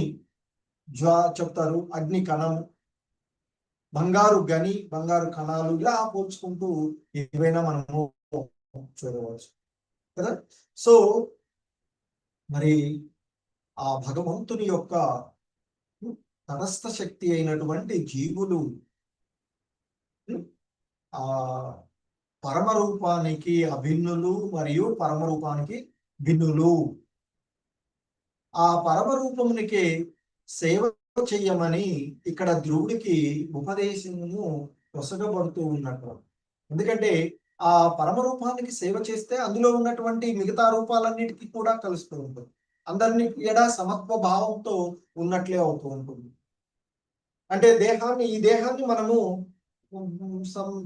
చెప్తారు, అగ్ని కణము, బంగారు గని, బంగారు కణాలు, ఇలా పోల్చుకుంటూ ఏవైనా మనము చూడవచ్చు కదా. సో మరి ఆ భగవంతుని యొక్క తటస్థ శక్తి అయినటువంటి జీవులు ఆ పరమరూపానికి అభిన్నులు మరియు పరమరూపానికి భిన్నులు. ఆ పరమరూపమునికి సేవ చెయ్యమని ఇక్కడ ధ్రువుడికి ఉపదేశము పొసగబడుతూ ఉన్నట్టు. ఎందుకంటే ఆ పరమరూపానికి సేవ చేస్తే అందులో ఉన్నటువంటి మిగతా రూపాలన్నిటికీ కూడా కలుస్తూ ఉంటుంది. అందరినీ ఎడా సమత్వ భావంతో ఉన్నట్లే అవుతూ ఉంటుంది. అంటే ఈ దేహాన్ని మనము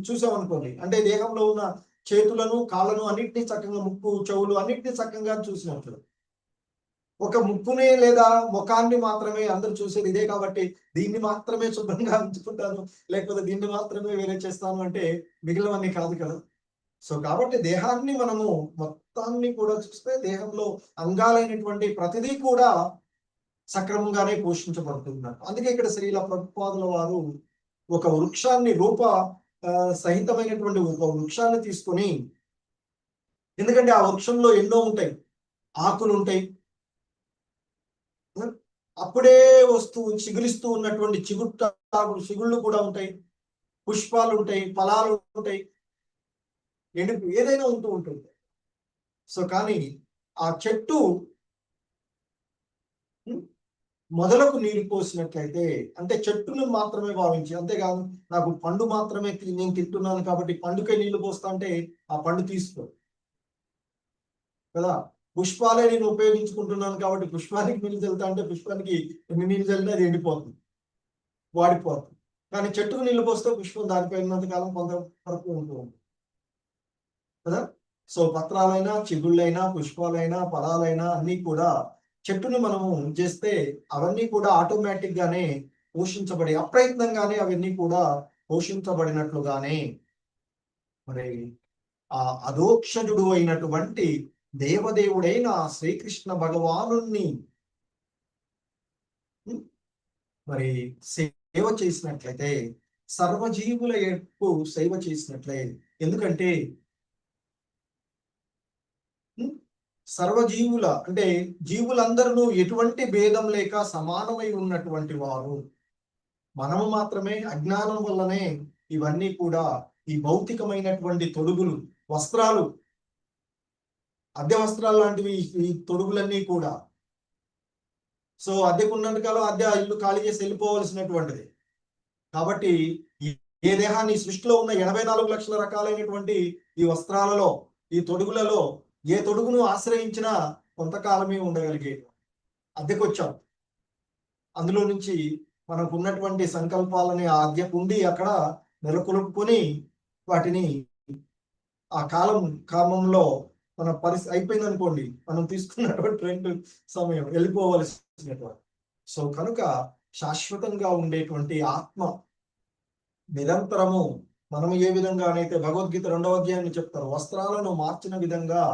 చూసామనుకోండి, అంటే దేహంలో ఉన్న చేతులను, కాళ్ళను అన్నిటినీ చక్కగా, ముక్కు, చెవులు అన్నిటినీ చక్కగా చూసినట్లు. ఒక ముక్కునే లేదా ముఖాన్ని మాత్రమే అందరూ చూసేది ఇదే కాబట్టి దీన్ని మాత్రమే శుభ్రంగా ఉంచుకుంటాను, లేకపోతే దీన్ని మాత్రమే వేరే చేస్తాను అంటే మిగిలినవన్నీ కాదు కదా. సో కాబట్టి దేహాన్ని మనము మొత్తాన్ని కూడా చూస్తే దేహంలో అంగాలైనటువంటి ప్రతిదీ కూడా సక్రమంగానే పోషించబడుతున్నారు. అందుకే ఇక్కడ శ్రీల ప్రభుపాదుల వారు ఒక వృక్షాన్ని సహితమైనటువంటి ఒక వృక్షాన్ని తీసుకొని, ఎందుకంటే ఆ వృక్షంలో ఎన్నో ఉంటాయి, ఆకులు ఉంటాయి, అప్పుడే చిగురిస్తూ ఉన్నటువంటి చిగుళ్ళు కూడా ఉంటాయి, పుష్పాలు ఉంటాయి, ఫలాలు ఉంటాయి, ఏదైనా ఉంటుంది. సో కానీ ఆ చెట్టు మొదలకు నీరు పోసినట్లయితే, అంటే చెట్టును మాత్రమే భావించి, అంతేకాదు నాకు పండు మాత్రమే నేను తింటున్నాను కాబట్టి పండుకే నీళ్లు పోస్తా అంటే ఆ పండు తీసుకో కదా. పుష్పాలే నేను ఉపయోగించుకుంటున్నాను కాబట్టి పుష్పానికి నీళ్ళు చల్లుతా అంటే పుష్పానికి ఎన్ని నీళ్ళు చల్లినా అది ఎండిపోతుంది, వాడిపోతుంది. కానీ చెట్టుకు నీళ్లు పోస్తే పుష్పం దానిపైనంత కాలం కొంత వరకు ఉంటుంది కదా. సో పత్రాలైనా, చిగుళ్ళైనా, పుష్పాలైనా, ఫలాలైనా అన్ని కూడా చెట్టుని మనము చేస్తే అవన్నీ కూడా ఆటోమేటిక్ గానే పోషించబడి, అప్రయత్నంగానే అవన్నీ కూడా పోషించబడినట్లుగానే మరి ఆ అధోక్షజుడు అయినటువంటి దేవదేవుడైన శ్రీకృష్ణ భగవానుణ్ణి మరి సేవ చేసినట్లయితే, సర్వజీవుల యొక్క సేవ చేసినట్లే. ఎందుకంటే సర్వజీవుల అంటే జీవులందరూ ఎటువంటి భేదం లేక సమానమై ఉన్నటువంటి వారు. మనము మాత్రమే అజ్ఞానం వల్లనే ఇవన్నీ కూడా, ఈ భౌతికమైనటువంటి తొడుగులు, వస్త్రాలు, అద్దె వస్త్రాలు లాంటివి ఈ తొడుగులన్నీ కూడా. సో అద్దెకున్నంత కాలం అద్దె ఇల్లు ఖాళీ చేసి వెళ్ళిపోవలసినటువంటిది. కాబట్టి ఏ దేహాన్ని సృష్టిలో ఉన్న 84 లక్షల రకాలైనటువంటి ఈ వస్త్రాలలో, ఈ తొడుగులలో ఏ తొడుగును ఆశ్రయించినా కొంతకాలమే ఉండగలిగే అద్దెకొచ్చాం. అందులో నుంచి మనకు ఉన్నటువంటి సంకల్పాలని ఆ అద్దెకుండి అక్కడ నెలకొల్పుకొని వాటిని ఆ కాలంలో మన పరిస్థితి అయిపోయింది అనుకోండి, మనం తీసుకున్నటువంటి 2 సమయం వెళ్ళిపోవలసినటువంటి. సో కనుక శాశ్వతంగా ఉండేటువంటి ఆత్మ నిరంతరము మనం ఏ విధంగానైతే భగవద్గీత 2వ అధ్యాయాన్ని చెప్తారు, వస్త్రాలను మార్చిన విధంగా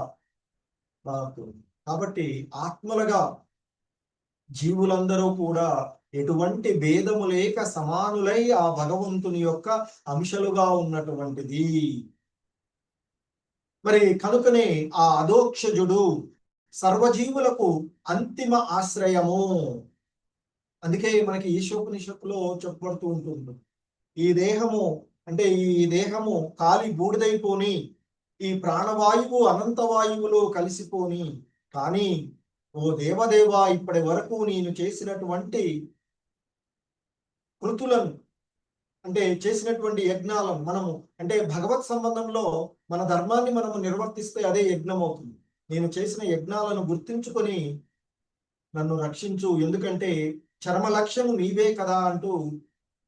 మారుతుంది. కాబట్టి ఆత్మలుగా జీవులందరూ కూడా ఎటువంటి భేదము లేక సమానులై ఆ భగవంతుని యొక్క అంశలుగా ఉన్నటువంటిది. మరి కనుకనే ఆ అధోక్షజుడు సర్వజీవులకు అంతిమ ఆశ్రయము. అందుకే మనకి ఈశోపనిషత్తులో చెప్పబడుతూ ఉంటుంది, ఈ దేహము కాలి బూడిదైపోని, ఈ ప్రాణవాయువు అనంతవాయువులో కలిసిపోని, కానీ ఓ దేవదేవా ఇప్పటి వరకు నేను చేసినటువంటి కృతులను, అంటే చేసినటువంటి యజ్ఞాలను మనము, అంటే భగవత్ సంబంధంలో మన ధర్మాన్ని మనము నిర్వర్తిస్తే అదే యజ్ఞం అవుతుంది. నేను చేసిన యజ్ఞాలను గుర్తించుకొని నన్ను రక్షించు, ఎందుకంటే చర్మ లక్ష్యము నీవే కదా అంటూ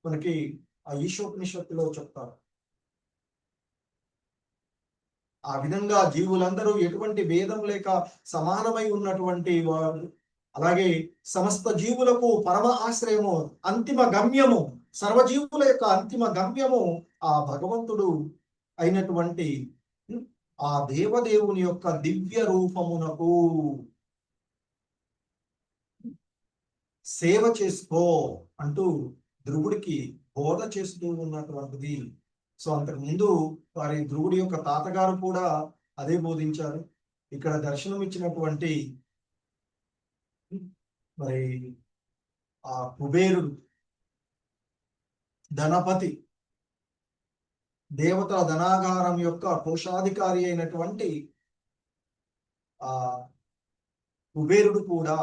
మనకి ఆ ఈశోపనిషత్తులో చెప్తారు. ఆ విధంగా జీవులందరూ ఎటువంటి భేదం లేక సమానమై ఉన్నటువంటి వారు. అలాగే సమస్త జీవులకు పరమ ఆశ్రయము, అంతిమ గమ్యము, సర్వజీవుల యొక్క అంతిమ గమ్యము ఆ భగవంతుడు అయినటువంటి ఆ దేవదేవుని యొక్క దివ్య రూపమునకు సేవ చేసుకో అంటూ ధ్రువుడికి బోధ చేస్తూ ఉన్నటువంటిది. సో అంతకు ముందు వారి ధ్రువుడి యొక్క తాతగారు కూడా అదే బోధించారు. ఇక్కడ దర్శనం ఇచ్చినటువంటి మరి ఆ కుబేరుడు, ధనపతి, దేవతల ధనాగారం యొక్క కోశాధికారి అయినటువంటి ఆ కుబేరుడు కూడా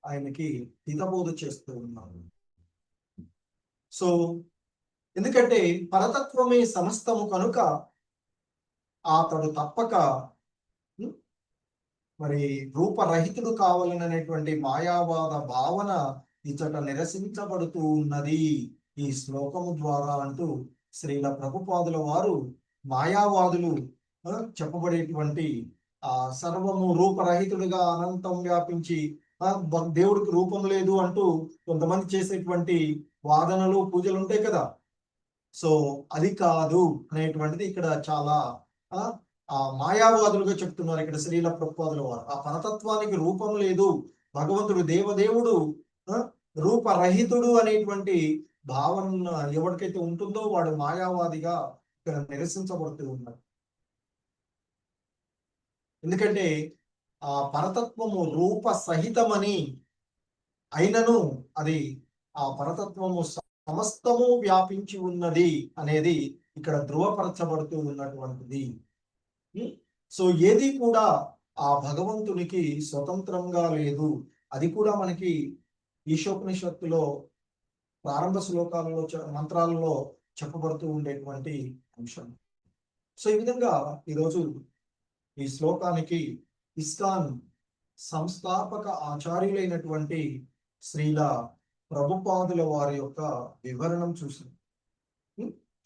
ఆయనకి హితబోధ చేస్తూ ఉన్నారు. సో ఎందుకంటే పరతత్వమే సమస్తము కనుక అతడు తప్పక మరి రూపరహితుడు కావాలనేటువంటి మాయావాద భావన ఇచ్చట నిరసించబడుతూ ఉన్నది ఈ శ్లోకము ద్వారా అంటూ శ్రీల ప్రభుపాదుల వారు మాయావాదులు చెప్పబడేటువంటి ఆ సర్వము రూపరహితుడిగా అనంతం వ్యాపించి దేవుడికి రూపం లేదు అంటూ కొంతమంది చేసేటువంటి వాదనలు, పూజలు ఉంటాయి కదా. సో అది కాదు అనేటువంటిది ఇక్కడ చాలా ఆ మాయావాదులుగా చెప్తున్నారు ఇక్కడ శ్రీల ప్రభుపాదుల వారు. ఆ పరతత్వానికి రూపం లేదు, భగవంతుడు దేవదేవుడు రూపరహితుడు అనేటువంటి భావన ఎవరికైతే ఉంటుందో వాడు మాయావాదిగా ఇక్కడ నిరసించబడుతూ ఉన్నాడు. ఎందుకంటే ఆ పరతత్వము రూప సహితమని అయినను అది ఆ పరతత్వము సమస్తము వ్యాపించి ఉన్నది అనేది ఇక్కడ ధృవపరచబడుతూ ఉన్నటువంటిది. సో ఏది కూడా ఆ భగవంతునికి స్వతంత్రంగా లేదు. అది కూడా మనకి ఈశోపనిషత్తులో ప్రారంభ శ్లోకాలలో మంత్రాలలో చెప్పబడుతూ ఉండేటువంటి అంశం. సో ఈ విధంగా ఈరోజు ఈ శ్లోకానికి ఇస్కాన్ సంస్థాపక ఆచార్యులైనటువంటి శ్రీల ప్రభుపాదుల వారి యొక్క వివరణం చూసాం.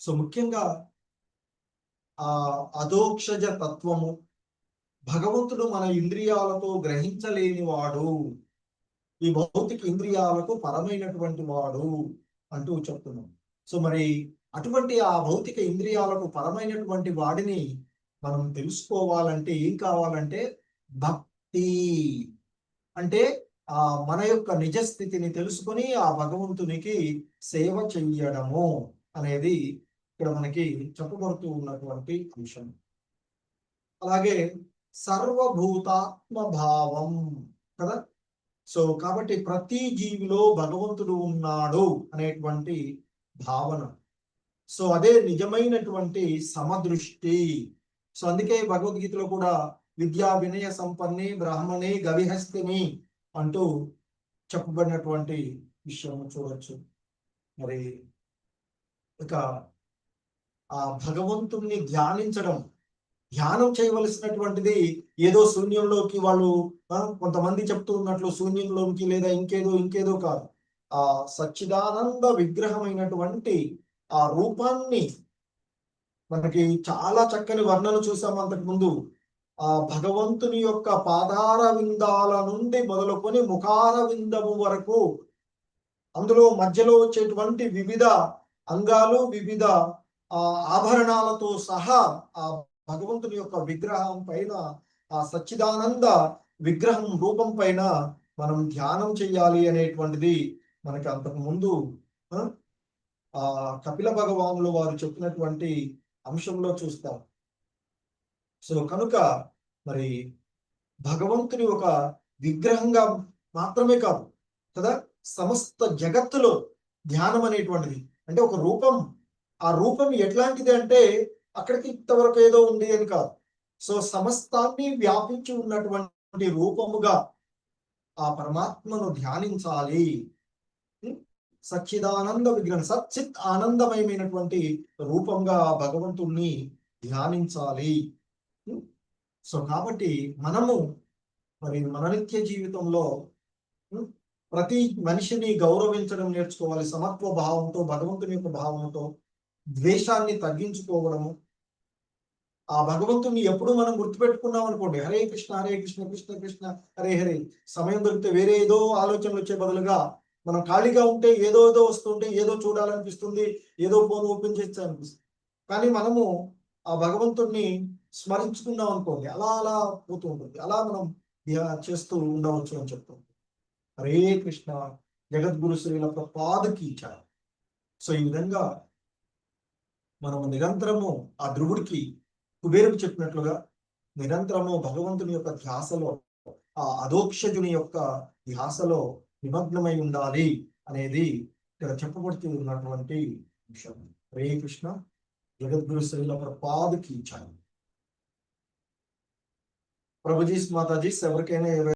సో ముఖ్యంగా ఆ అధోక్షజ తత్వము, భగవంతుడు మన ఇంద్రియాలతో గ్రహించలేని వాడు, ఈ భౌతిక ఇంద్రియాలకు పరమైనటువంటి వాడు అంటూ చెప్తున్నాం. సో మరి అటువంటి ఆ భౌతిక ఇంద్రియాలకు పరమైనటువంటి వాడిని మనం తెలుసుకోవాలంటే ఏం కావాలంటే భక్తి. అంటే ఆ మన యొక్క నిజస్థితిని తెలుసుకొని ఆ భగవంతునికి సేవ చెయ్యడము అనేది ఇక్కడ మనకి చెప్పబడుతూ ఉన్నటువంటి అంశం. అలాగే సర్వభూతాత్మ భావం కదా. సో కాబట్టి ప్రతి జీవిలో భగవంతుడు ఉన్నాడు అనేటువంటి భావన. సో అదే నిజమైనటువంటి సమదృష్టి. సో అందుకే భగవద్గీతలో కూడా విద్యా వినయ సంపన్ని బ్రాహ్మణి గవిహస్తిని అంటూ చెప్పబడినటువంటి విషయం చూడొచ్చు. మరి ఇక ఆ భగవంతుణ్ణి ధ్యానం చేయవలసినటువంటిది ఏదో శూన్యంలోకి వాళ్ళు కొంతమంది చెప్తూ ఉన్నట్లు శూన్యంలోకి లేదా ఇంకేదో కాదు. ఆ సచ్చిదానంద విగ్రహమైనటువంటి ఆ రూపాన్ని మనకి చాలా చక్కని వర్ణన చూసాం అంతకు ముందు. ఆ భగవంతుని యొక్క పాదార విందాల నుండి మొదలుకొని ముఖార విందము వరకు అందులో మధ్యలో వచ్చేటువంటి వివిధ అంగాలు, వివిధ ఆభరణాలతో సహా ఆ భగవంతుని యొక్క విగ్రహం పైన, ఆ సచ్చిదానంద విగ్రహం రూపం పైన మనం ధ్యానం చెయ్యాలి అనేటువంటిది మనకి అంతకు ముందు ఆ కపిల భగవానులు వారు చెప్పినటువంటి అంశంలో చూస్తాం. సో కనుక మరి భగవంతుని ఒక విగ్రహంగా మాత్రమే కాదు కదా, సమస్త జగత్తులో ధ్యానం అనేటువంటిది అంటే ఒక రూపం. ఆ రూపం ఎట్లాంటిది అంటే అక్కడికి ఇంతవరకు ఏదో ఉంది అని కాదు. సో సమస్తాన్ని వ్యాపించి ఉన్నటువంటి రూపముగా ఆ పరమాత్మను ధ్యానించాలి. సచ్చిదానంద విగ్రహం, సచ్చిత్ ఆనందమయమైనటువంటి రూపంగా భగవంతుణ్ణి ధ్యానించాలి. సో కాబట్టి మనము మరి మన నిత్య జీవితంలో ప్రతి మనిషిని గౌరవించడం నేర్చుకోవాలి. సమత్వ భావంతో, భగవంతుని యొక్క భావంతో ద్వేషాన్ని తగ్గించుకోవడము. ఆ భగవంతుని ఎప్పుడు మనం గుర్తుపెట్టుకున్నాం అనుకోండి, హరే కృష్ణ హరే కృష్ణ కృష్ణ కృష్ణ హరే హరే, సమయం దొరికితే వేరే ఏదో ఆలోచనలు వచ్చే బదులుగా మనం ఖాళీగా ఉంటే ఏదో వస్తుంటే ఏదో చూడాలనిపిస్తుంది, ఏదో ఫోన్ ఓపెన్ చేస్తే అనిపిస్తుంది. కానీ మనము ఆ భగవంతుణ్ణి స్మరించుకున్నాం అనుకోండి, అలా పోతూ ఉంటుంది. అలా మనం చేస్తూ ఉండవచ్చు అని చెప్తాం. హరే కృష్ణ జగద్గురు శ్రీల ప్రభుపాదకి ఇచ్చారు. సో ఈ విధంగా మనము నిరంతరము ఆ ధ్రువుడికి కుబేరుకు చెప్పినట్లుగా నిరంతరము భగవంతుని యొక్క ధ్యాసలో, ఆ అధోక్షజుని యొక్క ధ్యాసలో నిమగ్నమై ఉండాలి అనేది ఇక్కడ చెప్పబడుతూ ఉన్నటువంటి విషయం. హరే కృష్ణ జగద్గురు శ్రీల ప్రభుపాదకి ఇచ్చారు. ప్రభుజీస్ మాతాజీస్ ఎవరికైనా